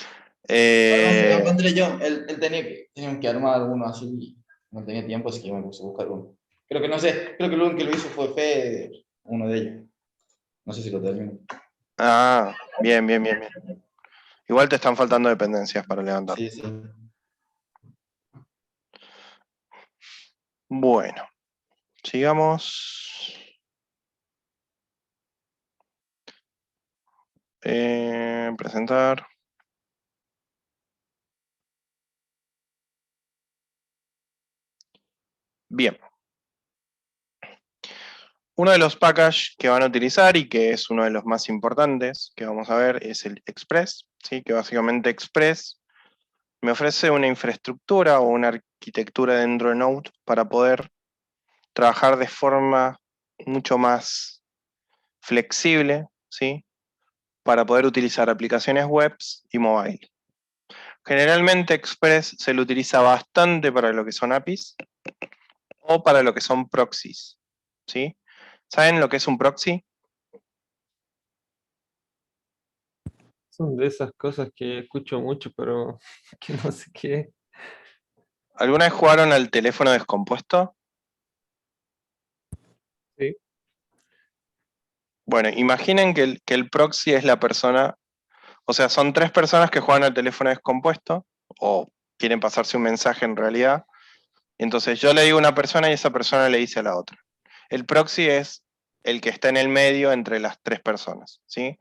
sé, encontré yo, él tenía que armar uno así, y no tenía tiempo, así que me puse a buscar uno. Creo que no sé, creo que lo único que lo hizo fue Fede, uno de ellos. No sé si lo terminó. Ah, bien, bien, bien, bien. Igual te están faltando dependencias para levantar. Sí, sí. Bueno, sigamos. Presentar. Bien. Uno de los packages que van a utilizar y que es uno de los más importantes que vamos a ver es el Express, ¿sí? Que básicamente Express me ofrece una infraestructura o una arquitectura dentro de Node para poder trabajar de forma mucho más flexible, ¿sí? Para poder utilizar aplicaciones web y mobile. Generalmente Express se lo utiliza bastante para lo que son APIs o para lo que son proxies, ¿sí? ¿Saben lo que es un proxy? Son de esas cosas que escucho mucho, pero que no sé qué. ¿Alguna vez jugaron al teléfono descompuesto? Sí. Bueno, imaginen que el proxy es la persona, o sea, son tres personas que juegan al teléfono descompuesto o quieren pasarse un mensaje en realidad. Entonces yo le digo a una persona y esa persona le dice a la otra. El proxy es el que está en el medio entre las tres personas, ¿sí?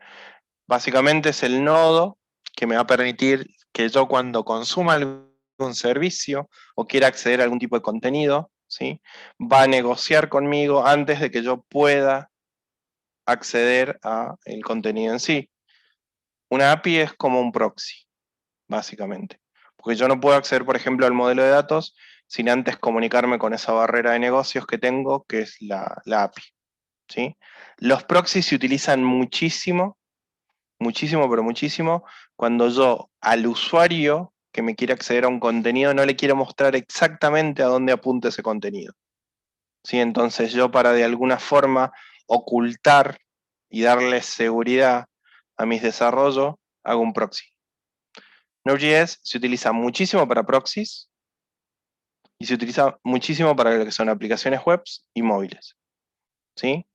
Básicamente es el nodo que me va a permitir que yo cuando consuma algún servicio o quiera acceder a algún tipo de contenido, ¿sí? Va a negociar conmigo antes de que yo pueda acceder a el contenido en sí. Una API es como un proxy, básicamente. Porque yo no puedo acceder, por ejemplo, al modelo de datos sin antes comunicarme con esa barrera de negocios que tengo, que es la API, ¿sí? Los proxies se utilizan muchísimo, muchísimo, pero muchísimo, cuando yo al usuario que me quiere acceder a un contenido no le quiero mostrar exactamente a dónde apunta ese contenido, ¿sí? Entonces yo para de alguna forma ocultar y darle seguridad a mis desarrollos, hago un proxy. Node.js se utiliza muchísimo para proxies y se utiliza muchísimo para lo que son aplicaciones web y móviles, ¿sí?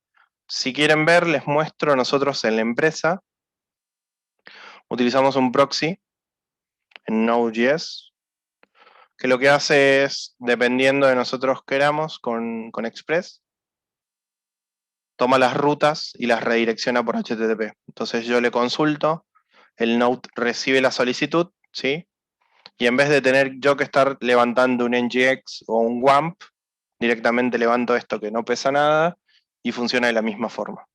Si quieren ver, les muestro nosotros en la empresa. Utilizamos un proxy en Node.js que lo que hace es, dependiendo de nosotros queramos con Express, toma las rutas y las redirecciona por HTTP. Entonces yo le consulto, el Node recibe la solicitud, ¿sí? Y en vez de tener yo que estar levantando un NGX o un WAMP, directamente levanto esto que no pesa nada y funciona de la misma forma.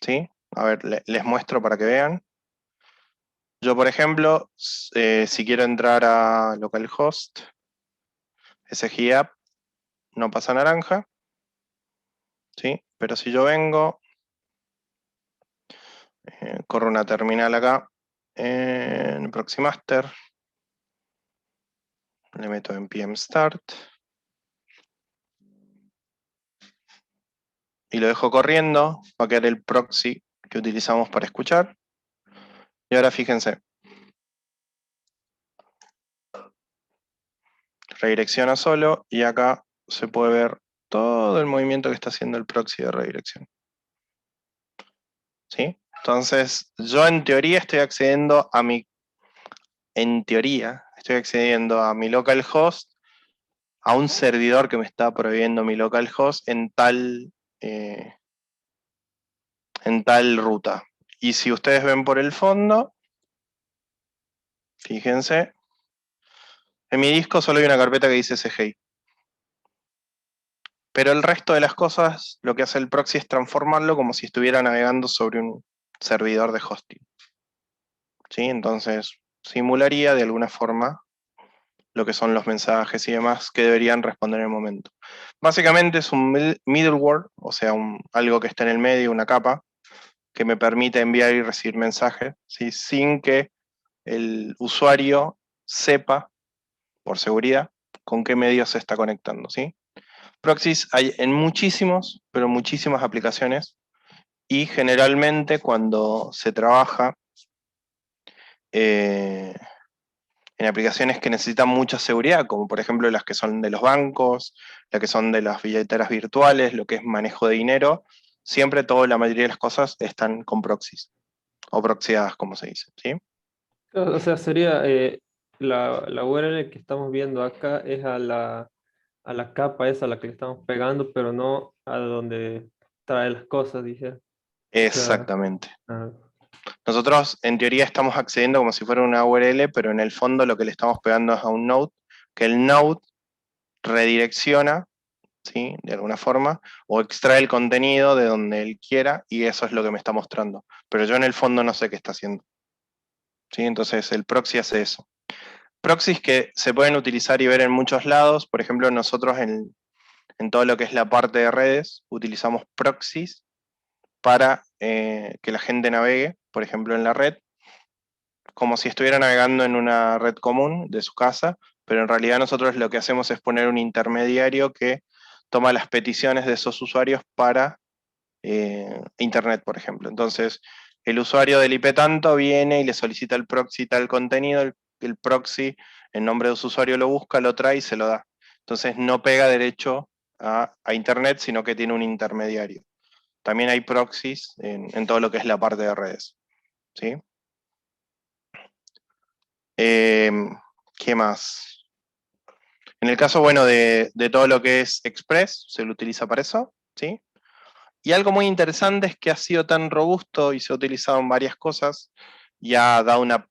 ¿Sí? A ver, les muestro para que vean. Yo, por ejemplo, si quiero entrar a localhost, SGApp, no pasa naranja. ¿Sí? Pero si yo vengo, corro una terminal acá, en Proximaster, le meto en PM Start, y lo dejo corriendo, va a quedar el proxy que utilizamos para escuchar. Y ahora fíjense, redirecciona solo, y acá se puede ver todo el movimiento que está haciendo el proxy de redirección. ¿Sí? Entonces, yo en teoría estoy accediendo a mi localhost, a un servidor que me está proveyendo mi localhost en tal ruta. Y si ustedes ven por el fondo, fíjense, en mi disco solo hay una carpeta que dice CGI. Pero el resto de las cosas, lo que hace el proxy es transformarlo como si estuviera navegando sobre un servidor de hosting. ¿Sí? Entonces, simularía de alguna forma lo que son los mensajes y demás que deberían responder en el momento. Básicamente es un middleware, o sea, algo que está en el medio, una capa, que me permite enviar y recibir mensajes, ¿sí? Sin que el usuario sepa, por seguridad, con qué medio se está conectando, ¿sí? Proxies hay en muchísimas aplicaciones, y generalmente cuando se trabaja en aplicaciones que necesitan mucha seguridad, como por ejemplo las que son de los bancos, las que son de las billeteras virtuales, lo que es manejo de dinero, siempre la mayoría de las cosas están con proxies, o proxiadas como se dice, ¿sí? O sea, sería la URL que estamos viendo acá es a la capa esa a la que le estamos pegando, pero no a donde trae las cosas, dije. O sea, Exactamente. ah, Nosotros en teoría estamos accediendo como si fuera una URL, pero en el fondo lo que le estamos pegando es a un node, que el node redirecciona, ¿sí? De alguna forma, o extrae el contenido de donde él quiera, y eso es lo que me está mostrando. Pero yo en el fondo no sé qué está haciendo. ¿Sí? Entonces el proxy hace eso. Proxies que se pueden utilizar y ver en muchos lados, por ejemplo, nosotros en todo lo que es la parte de redes, utilizamos proxies para que la gente navegue, por ejemplo, en la red, como si estuviera navegando en una red común de su casa, pero en realidad nosotros lo que hacemos es poner un intermediario que toma las peticiones de esos usuarios para Internet, por ejemplo. Entonces, el usuario del IP tanto viene y le solicita al proxy tal contenido, el proxy, en nombre de su usuario, lo busca, lo trae y se lo da. Entonces, no pega derecho a Internet, sino que tiene un intermediario. También hay proxies en todo lo que es la parte de redes. ¿Sí? ¿Qué más? En el caso, bueno, de todo lo que es Express, se lo utiliza para eso, ¿sí? Y algo muy interesante es que ha sido tan robusto y se ha utilizado en varias cosas y ha dado una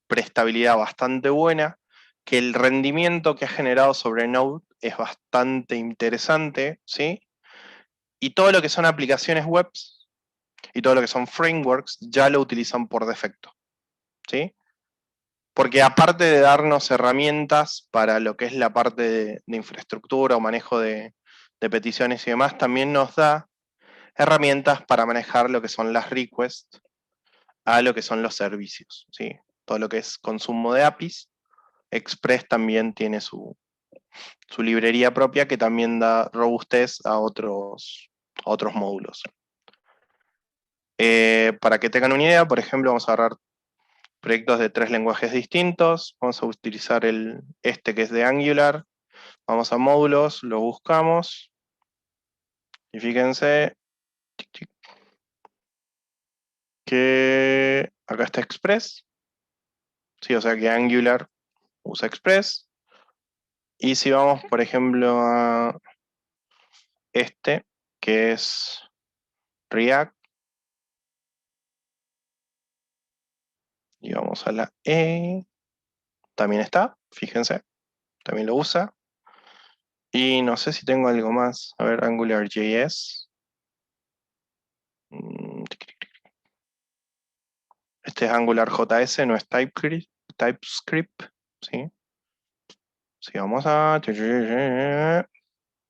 prestabilidad bastante buena, que el rendimiento que ha generado sobre Node es bastante interesante, ¿sí? Y todo lo que son aplicaciones web y todo lo que son frameworks ya lo utilizan por defecto, ¿sí? Porque aparte de darnos herramientas para lo que es la parte de infraestructura o manejo de peticiones y demás, también nos da herramientas para manejar lo que son las requests a lo que son los servicios, ¿sí? Todo lo que es consumo de APIs. Express también tiene su librería propia, que también da robustez a otros módulos. Para que tengan una idea, por ejemplo, vamos a agarrar proyectos de 3 lenguajes distintos. Vamos a utilizar este que es de Angular. Vamos a módulos, lo buscamos. Y fíjense que acá está Express. Sí, o sea que Angular usa Express. Y si vamos, por ejemplo, a este, que es React, y vamos a la E, también está, fíjense, también lo usa. Y no sé si tengo algo más. A ver, AngularJS. Este es AngularJS, no es TypeScript, ¿sí? Si vamos a...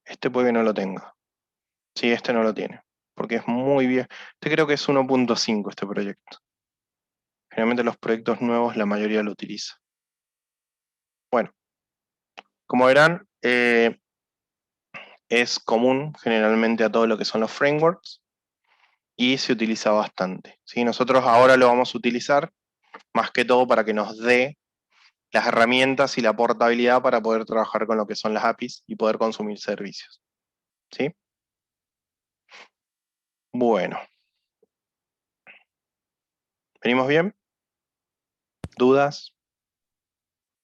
Este puede que no lo tenga. Sí, este no lo tiene, porque es muy bien. Este creo que es 1.5 este proyecto. Generalmente los proyectos nuevos la mayoría lo utiliza. Bueno, como verán, es común generalmente a todo lo que son los frameworks y se utiliza bastante, ¿sí? Nosotros ahora lo vamos a utilizar más que todo para que nos dé las herramientas y la portabilidad para poder trabajar con lo que son las APIs y poder consumir servicios, ¿sí? Bueno. ¿Venimos bien? ¿Dudas?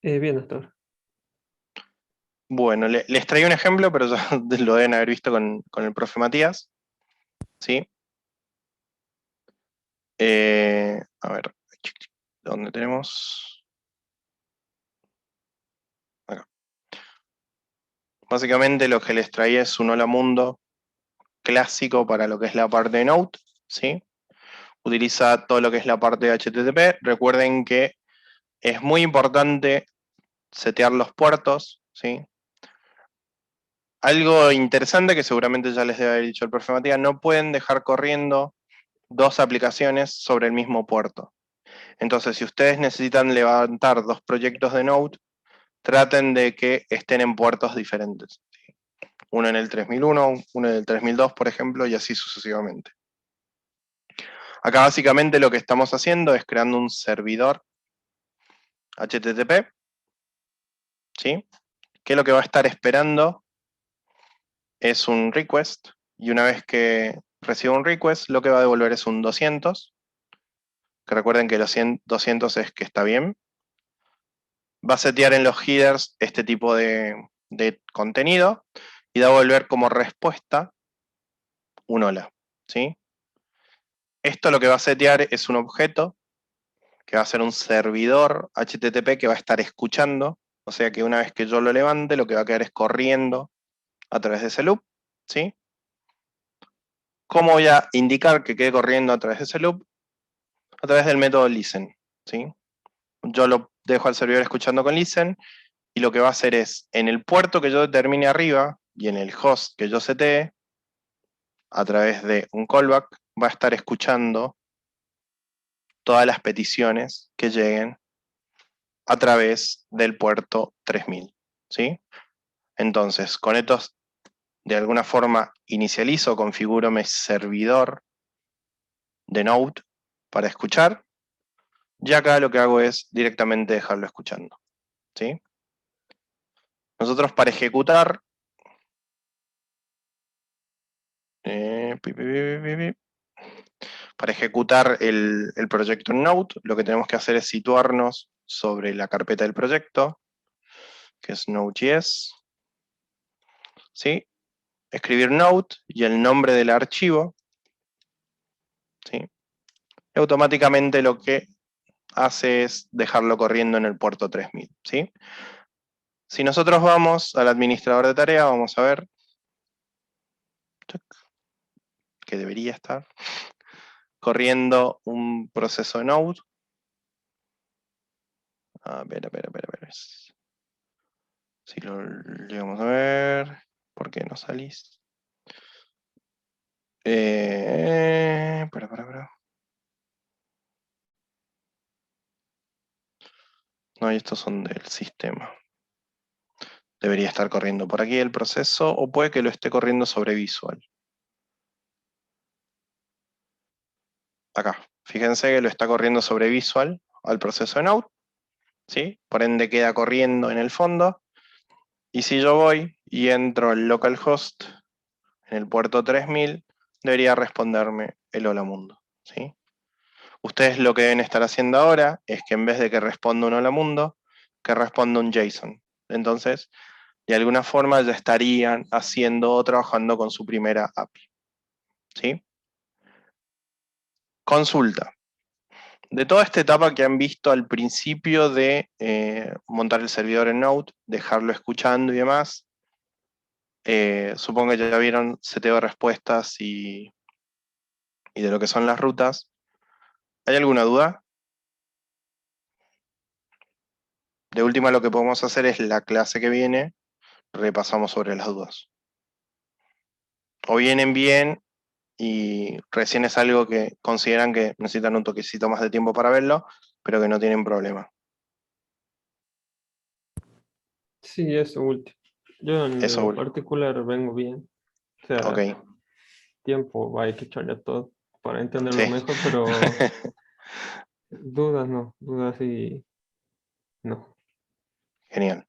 Bien, doctor. Bueno, les traigo un ejemplo, pero ya lo deben haber visto con el profe Matías, ¿sí? A ver, ¿dónde tenemos? Acá. Básicamente lo que les traía es un hola mundo clásico para lo que es la parte de Node, ¿sí? Utiliza todo lo que es la parte de HTTP. Recuerden que es muy importante setear los puertos, ¿sí? Algo interesante que seguramente ya les debe haber dicho el profe Matías, no pueden dejar corriendo dos aplicaciones sobre el mismo puerto. Entonces, si ustedes necesitan levantar dos proyectos de Node, traten de que estén en puertos diferentes. ¿Sí? Uno en el 3001, uno en el 3002, por ejemplo, y así sucesivamente. Acá básicamente lo que estamos haciendo es creando un servidor HTTP, ¿sí? Que lo que va a estar esperando es un request, y una vez que reciba un request, lo que va a devolver es un 200, que recuerden que los 200 es que está bien. Va a setear en los headers este tipo de contenido, y va a devolver como respuesta un hola, ¿sí? Esto lo que va a setear es un objeto, que va a ser un servidor HTTP que va a estar escuchando, o sea que una vez que yo lo levante, lo que va a quedar es corriendo a través de ese loop, ¿sí? ¿Cómo voy a indicar que quede corriendo a través de ese loop? A través del método listen, ¿sí? Yo lo dejo al servidor escuchando con listen, y lo que va a hacer es, en el puerto que yo determine arriba, y en el host que yo setee, a través de un callback, va a estar escuchando todas las peticiones que lleguen a través del puerto 3000, ¿sí? Entonces, con estos, de alguna forma, inicializo, configuro mi servidor de Node para escuchar, y acá lo que hago es directamente dejarlo escuchando, ¿sí? Nosotros para ejecutar, el proyecto en Node, lo que tenemos que hacer es situarnos sobre la carpeta del proyecto, que es Node.js, ¿sí? Escribir Node y el nombre del archivo, ¿sí? Y automáticamente lo que hace es dejarlo corriendo en el puerto 3000, ¿sí? Si nosotros vamos al administrador de tarea, vamos a ver que debería estar corriendo un proceso de Node. A ver. Si lo llegamos a ver, ¿por qué no salís? Para. No, y estos son del sistema. Debería estar corriendo por aquí el proceso, o puede que lo esté corriendo sobre Visual. Acá, fíjense que lo está corriendo sobre Visual al proceso de Node, ¿sí? Por ende queda corriendo en el fondo. Y si yo voy y entro al localhost en el puerto 3000, debería responderme el hola mundo, ¿sí? Ustedes lo que deben estar haciendo ahora es que en vez de que responda un hola mundo, que responda un JSON. Entonces, de alguna forma ya estarían haciendo o trabajando con su primera API, ¿sí? Consulta. de toda esta etapa que han visto al principio de montar el servidor en Node, dejarlo escuchando y demás, supongo que ya vieron seteo de respuestas y de lo que son las rutas. ¿Hay alguna duda? De última, lo que podemos hacer es la clase que viene, repasamos sobre las dudas. O vienen bien y recién es algo que consideran que necesitan un toquecito más de tiempo para verlo, pero que no tienen problema. Sí, eso último. Yo en Eso lo último. particular vengo bien. O sea, Ok, tiempo hay que echarle a todo para entenderlo sí. mejor, pero dudas no, dudas sí, no. Genial.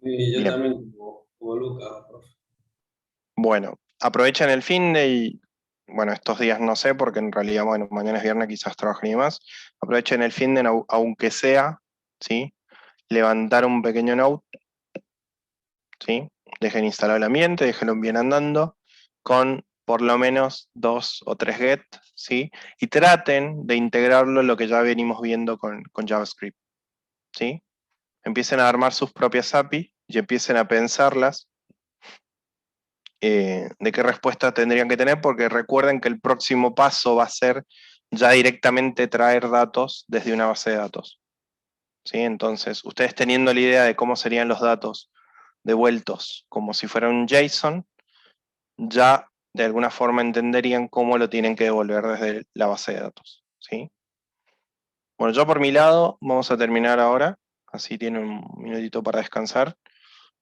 Y yo Bien. también, como Lucas, profe. Bueno, aprovechen el fin de y, bueno, estos días no sé, porque en realidad, bueno, mañana es viernes, quizás trabajen y más. Aprovechen el fin de, aunque sea, ¿sí? Levantar un pequeño Node, ¿sí? Dejen instalado el ambiente, déjenlo bien andando, con por lo menos 2 o 3 get, ¿sí? Y traten de integrarlo en lo que ya venimos viendo con JavaScript, ¿sí? Empiecen a armar sus propias API y empiecen a pensarlas de qué respuesta tendrían que tener, porque recuerden que el próximo paso va a ser ya directamente traer datos desde una base de datos, ¿sí? Entonces, ustedes teniendo la idea de cómo serían los datos devueltos como si fuera un JSON, ya de alguna forma entenderían cómo lo tienen que devolver desde la base de datos, ¿sí? Bueno, yo por mi lado vamos a terminar ahora, así tienen un minutito para descansar,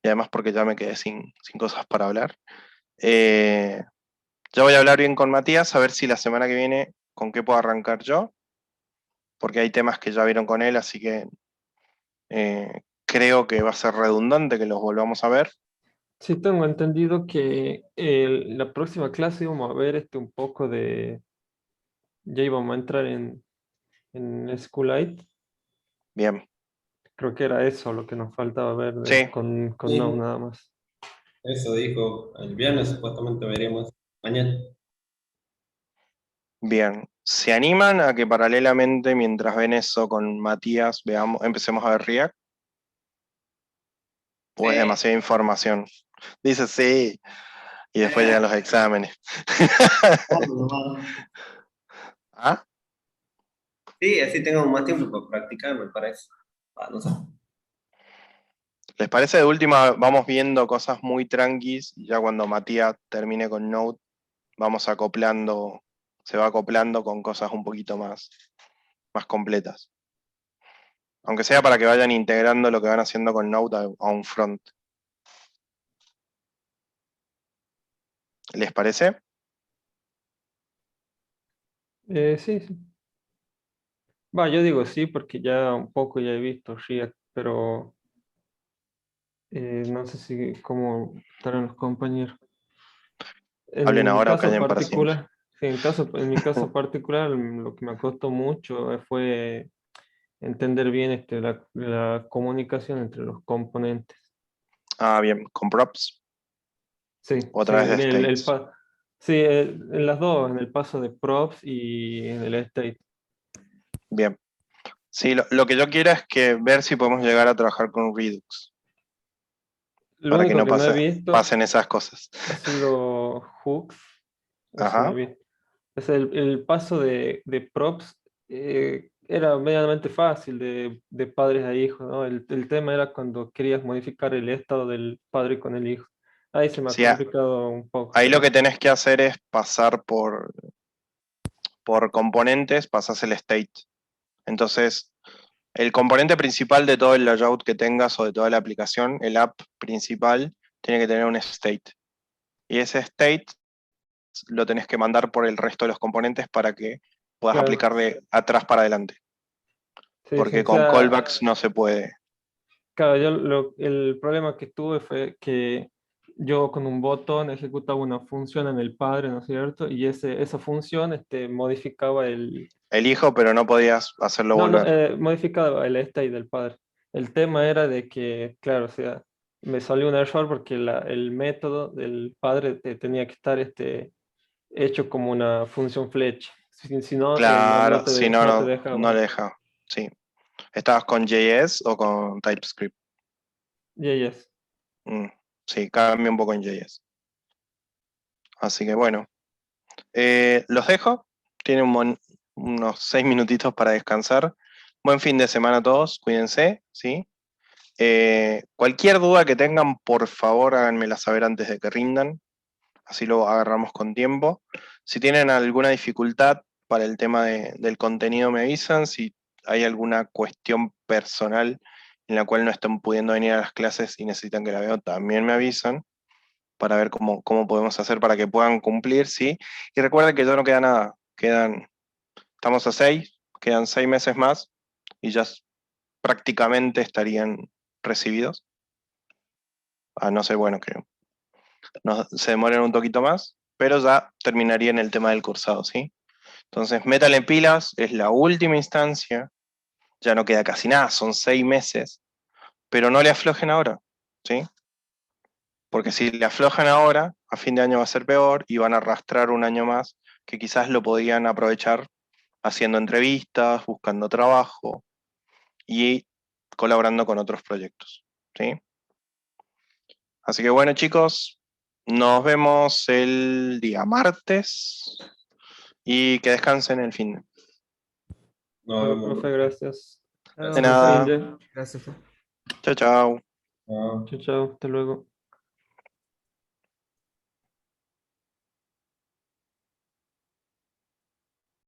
y además porque ya me quedé sin cosas para hablar. Ya voy a hablar bien con Matías, a ver si la semana que viene con qué puedo arrancar yo, porque hay temas que ya vieron con él, así que creo que va a ser redundante que los volvamos a ver. Sí, tengo entendido que la próxima clase vamos a ver un poco de, ya íbamos a entrar en SQLite. Bien, Creo que era eso lo que nos faltaba ver sí, con Sí. Node nada más. Eso dijo el viernes, supuestamente veríamos mañana. bien. ¿Se animan a que paralelamente, mientras ven eso con Matías, empecemos a ver React? ¿O es demasiada información? Dice sí, y después llegan los exámenes. ¿Ah? Sí, así tengo más tiempo para practicar, me parece. No sé. ¿Les parece de última? Vamos viendo cosas muy tranquis, y ya cuando Matías termine con Node, vamos acoplando, se va acoplando con cosas un poquito más completas. Aunque sea para que vayan integrando lo que van haciendo con Node a un front. ¿Les parece? Sí, sí. Va, yo digo sí, porque ya un poco ya he visto React, pero no sé si cómo estarán los compañeros. Hablen En mi ahora o caso callen para siempre. particular, sí, en mi caso particular, lo que me costó mucho fue entender bien la comunicación entre los componentes. Ah, bien, con props Sí, o a sí, través de states. sí, en las dos, en el paso de props y en el state. Bien. Sí, lo que yo quiero es que ver si podemos llegar a trabajar con Redux, Lo para que único no que no he visto pasen esas cosas. ha sido hooks. Eso no he Ajá. visto. Es el paso de props era medianamente fácil de padres a hijos, ¿no? El tema era cuando querías modificar el estado del padre con el hijo. Ahí se me ha Sí, complicado un poco, ahí lo que pero tenés que hacer es pasar por componentes, pasas el state. Entonces, el componente principal de todo el layout que tengas o de toda la aplicación, el app principal, tiene que tener un state. Y ese state lo tenés que mandar por el resto de los componentes para que puedas claro, aplicar de atrás para adelante. sí, sí, Porque o con sea, callbacks no se puede. claro, el problema que tuve fue que yo con un botón ejecutaba una función en el padre, ¿no es cierto? Y esa función modificaba El hijo, pero no podías hacerlo no, no, volver. modificaba el state del padre. El tema era de que, claro, o sea, me salió un error porque el método del padre tenía que estar hecho como una función flecha. Si no, Claro, te si no no, te dejaba. no le deja. Sí. ¿Estabas con JS o con TypeScript? JS. Sí, cambia un poco en JS. Así que bueno. Los dejo. Tienen unos 6 minutitos para descansar. Buen fin de semana a todos. Cuídense, ¿sí? Cualquier duda que tengan, por favor, háganmela saber antes de que rindan. Así lo agarramos con tiempo. Si tienen alguna dificultad para el tema del contenido, me avisan. Si hay alguna cuestión personal en la cual no estén pudiendo venir a las clases y necesitan que la vea, también me avisan para ver cómo podemos hacer para que puedan cumplir, ¿sí? Y recuerden que ya no queda nada. Estamos a 6, quedan 6 meses más y ya prácticamente estarían recibidos. A no ser, bueno, que se demoren un poquito más, pero ya terminarían el tema del cursado, ¿sí? Entonces, métanle pilas, es la última instancia, ya no queda casi nada, son 6 meses, pero no le aflojen ahora, ¿sí? Porque si le aflojan ahora, a fin de año va a ser peor y van a arrastrar un año más que quizás lo podían aprovechar haciendo entrevistas, buscando trabajo y colaborando con otros proyectos, ¿sí? Así que bueno, chicos, nos vemos el día martes y que descansen el fin de. Nos Bueno, vemos. profe, gracias. De nada. Fin de. Gracias, profe. Chao, chao. Chao. Chao, chao. Hasta luego.